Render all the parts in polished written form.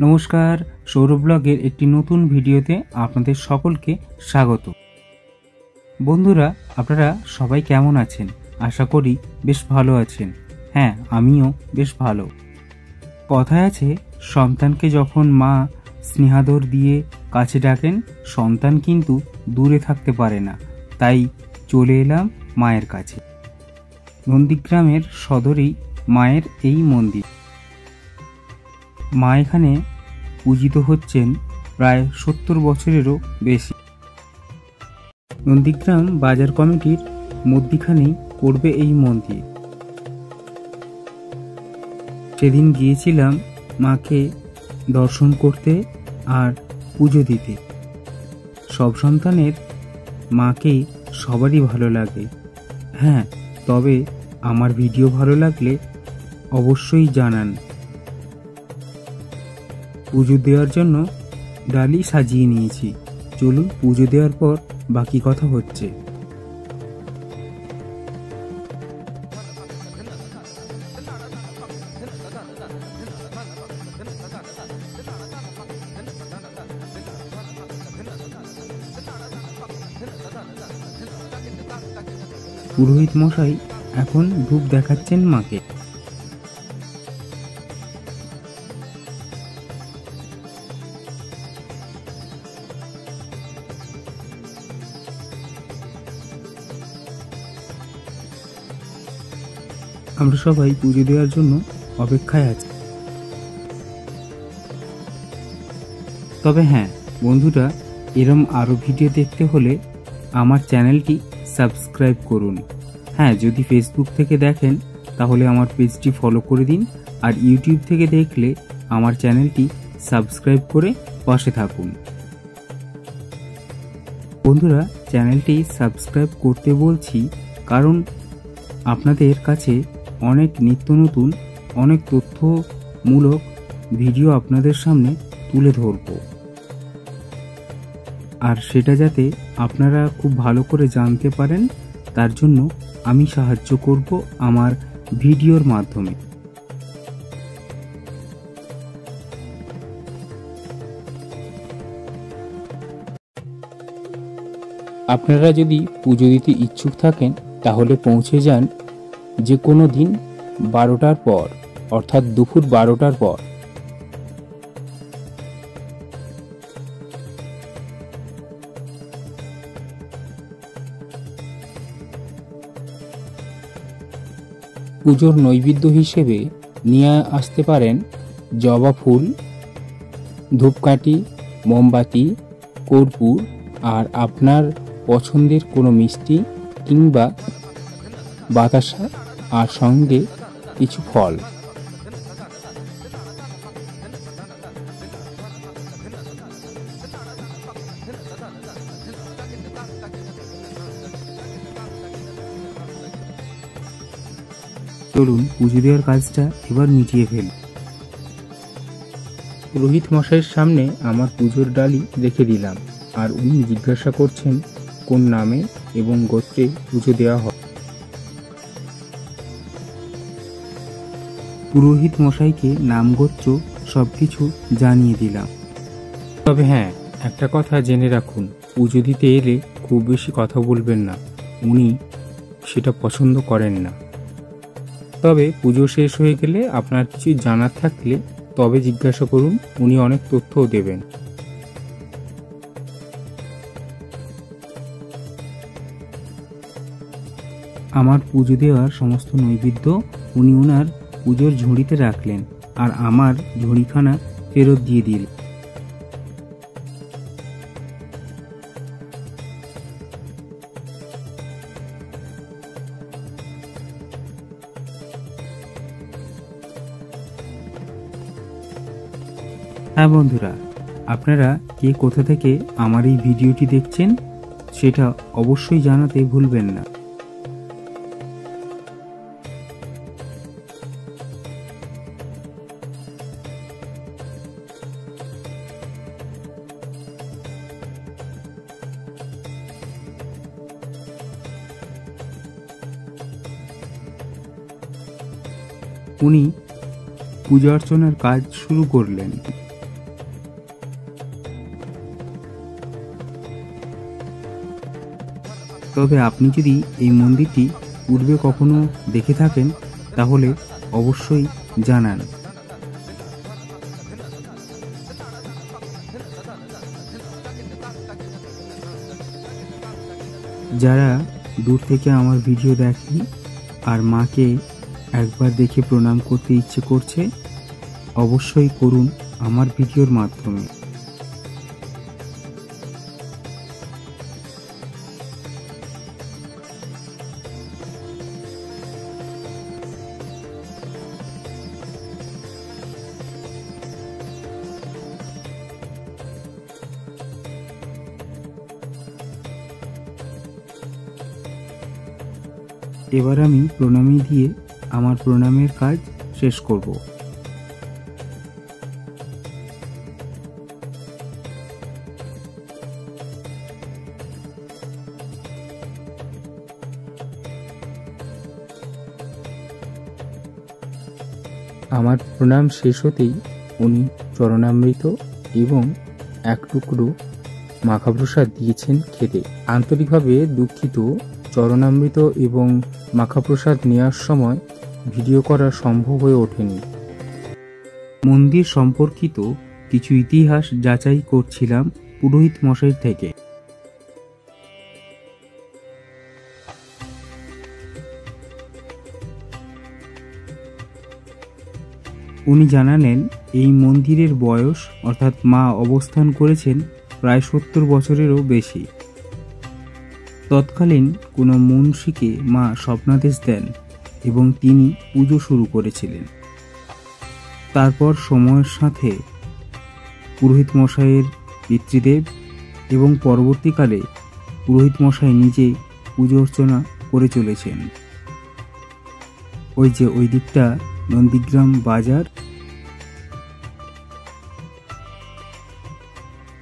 নমস্কার, সৌরভ ব্লগের একটি নতুন ভিডিওতে আপনাদের সকলকে স্বাগত। বন্ধুরা, আপনারা সবাই কেমন আছেন? আশা করি বেশ ভালো আছেন। হ্যাঁ, আমিও বেশ ভালো। কথায় আছে, সন্তানকে যখন মা স্নেহাদর দিয়ে কাছে ডাকেন, সন্তান কিন্তু দূরে থাকতে পারে না। তাই চলে এলাম মায়ের কাছে। নন্দীগ্রামের সদরেই মায়ের এই মন্দির। মা এখানে পূজিত হচ্ছেন প্রায় 70 বছরেরও বেশি। নন্দীগ্রাম বাজার কমিটির মধ্যিখানেই পড়বে এই মন্দির। সেদিন গিয়েছিলাম মাকে দর্শন করতে আর পুজো দিতে। সব সন্তানের মাকে সবারই ভালো লাগে। হ্যাঁ, তবে আমার ভিডিও ভালো লাগলে অবশ্যই জানান। পুজো দেওয়ার জন্য ডালি সাজিয়ে নিয়েছি। চলুন পুজো দেওয়ার পর বাকি কথা হচ্ছে। পুরোহিত মশাই এখন ধূপ দেখাচ্ছেন মাকে। আমরা সবাই পুজো দেওয়ার জন্য অপেক্ষায় আছি। তবে হ্যাঁ বন্ধুরা, এরম আরও ভিডিও দেখতে হলে আমার চ্যানেলটি সাবস্ক্রাইব করুন। হ্যাঁ, যদি ফেসবুক থেকে দেখেন তাহলে আমার পেজটি ফলো করে দিন, আর ইউটিউব থেকে দেখলে আমার চ্যানেলটি সাবস্ক্রাইব করে পাশে থাকুন। বন্ধুরা, চ্যানেলটি সাবস্ক্রাইব করতে বলছি কারণ আপনাদের কাছে অনেক নিত্য নতুন অনেক তথ্যমূলক ভিডিও আপনাদের সামনে তুলে ধরব, আর সেটা যাতে আপনারা খুব ভালো করে জানতে পারেন তার জন্য আমি সাহায্য করব আমার ভিডিওর মাধ্যমে। আপনারা যদি পুজো দিতে ইচ্ছুক থাকেন তাহলে পৌঁছে যান যে কোনো দিন 12টার পর, অর্থাৎ দুপুর 12টার পর। পুজোর নৈবেদ্য হিসেবে নিয়ে আসতে পারেন জবা ফুল, ধূপকাঠি, মোমবাতি, কর্পূর আর আপনার পছন্দের কোনো মিষ্টি কিংবা বাতাসা, আর সঙ্গে কিছু ফল। চলুন পুজো দেওয়ার কাজটা এবার মিটিয়ে ফেলি। পুরোহিত মশাইয়ের সামনে আমার পুজোর ডালি রেখে দিলাম, আর উনি জিজ্ঞাসা করছেন কোন নামে এবং গোত্রে পুজো দেওয়া হয়। পুরোহিত মশাইকে নাম গোত্র সবকিছু জানিয়ে দিলাম। তবে হ্যাঁ, একটা কথা জেনে রাখুন, পুজো দিতে এলে খুব বেশি কথা বলবেন না, উনি সেটা পছন্দ করেন না। তবে পুজো শেষ হয়ে গেলে আপনার কিছু জানার থাকলে তবে জিজ্ঞাসা করুন, উনি অনেক তথ্যও দেবেন। আমার পুজো দেওয়ার সমস্ত নৈবেদ্য উনি ওনার পুজোর ঝুড়িতে রাখলেন, আর আমার ঝুড়িখানা ফেরত দিয়ে দিলেন। হ্যাঁ বন্ধুরা, আপনারা কে কোথা থেকে আমার এই ভিডিওটি দেখছেন সেটা অবশ্যই জানাতে ভুলবেন না। উনি পূজা অর্চনার কাজ শুরু করলেন। তবে আপনি যদি এই মন্দিরটি পূর্বে কখনো দেখে থাকেন তাহলে অবশ্যই জানান। যারা দূর থেকে আমার ভিডিও দেখেন আর মাকে একবার দেখে প্রণাম করতে ইচ্ছে করছে, অবশ্যই করুন আমার ভিডিওর মাধ্যমে। এবার আমি প্রণামী দিয়ে আমার প্রণামের কাজ শেষ করব। আমার প্রণাম শেষ হতেই উনি চরণামৃত এবং এক টুকরো মাখাপ্রসাদ দিয়েছেন খেতে। আন্তরিকভাবে দুঃখিত, চরণামৃত এবং মাখাপ্রসাদ নেওয়ার সময় ভিডিও করা সম্ভব হয়ে ওঠেনি। মন্দির সম্পর্কিত কিছু ইতিহাস যাচাই করছিলাম পুরোহিত মশাই থেকে। উনি জানালেন এই মন্দিরের বয়স অর্থাৎ মা অবস্থান করেছেন প্রায় 70 বছরেরও বেশি। তৎকালীন কোনো মুন্সিকে মা স্বপ্নাদেশ দেন এবং তিনি পুজো শুরু করেছিলেন। তারপর সময়ের সাথে পুরোহিত মশাইয়ের পিতৃদেব এবং পরবর্তীকালে পুরোহিত মশাই নিজে পুজো অর্চনা করে চলেছেন। ওই যে ওই দিকটা নন্দীগ্রাম বাজার,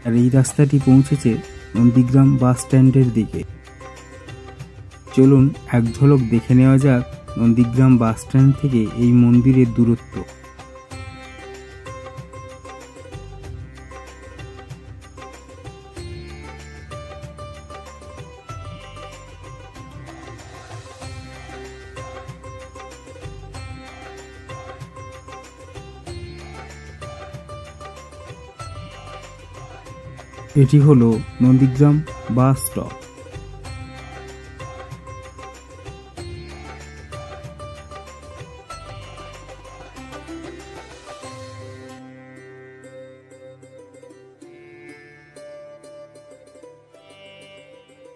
আর এই রাস্তাটি পৌঁছেছে নন্দীগ্রাম বাস স্ট্যান্ডের দিকে। চলুন এক ঝলক দেখে নেওয়া যাক নন্দীগ্রাম বাস স্ট্যান্ড থেকে এই মন্দিরের দূরত্ব। এটি হলো নন্দীগ্রাম বাস স্টপ।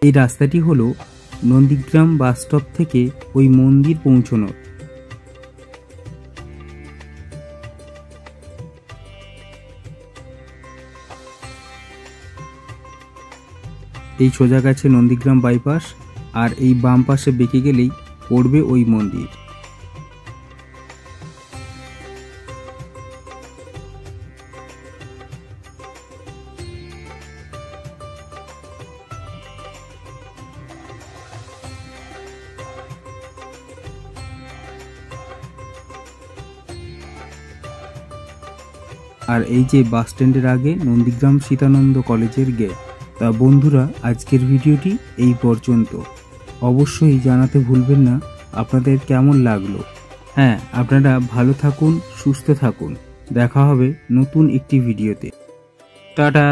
এই রাস্তাটি হলো নন্দীগ্রাম বাস স্টপ থেকে ওই মন্দির পৌঁছানোর। এই সোজা গেছে নন্দীগ্রাম বাইপাস, আর এই বাম পাশে বেঁকে গেলেই পড়বে ওই মন্দির। আর এই যে বাস স্ট্যান্ডের আগে নন্দীগ্রাম সীতানন্দ কলেজের গেট। তা বন্ধুরা, আজকের ভিডিওটি এই পর্যন্ত। অবশ্যই জানাতে ভুলবেন না আপনাদের কেমন লাগলো। হ্যাঁ, আপনারা ভালো থাকুন, সুস্থ থাকুন। দেখা হবে নতুন একটি ভিডিওতে। টাটা।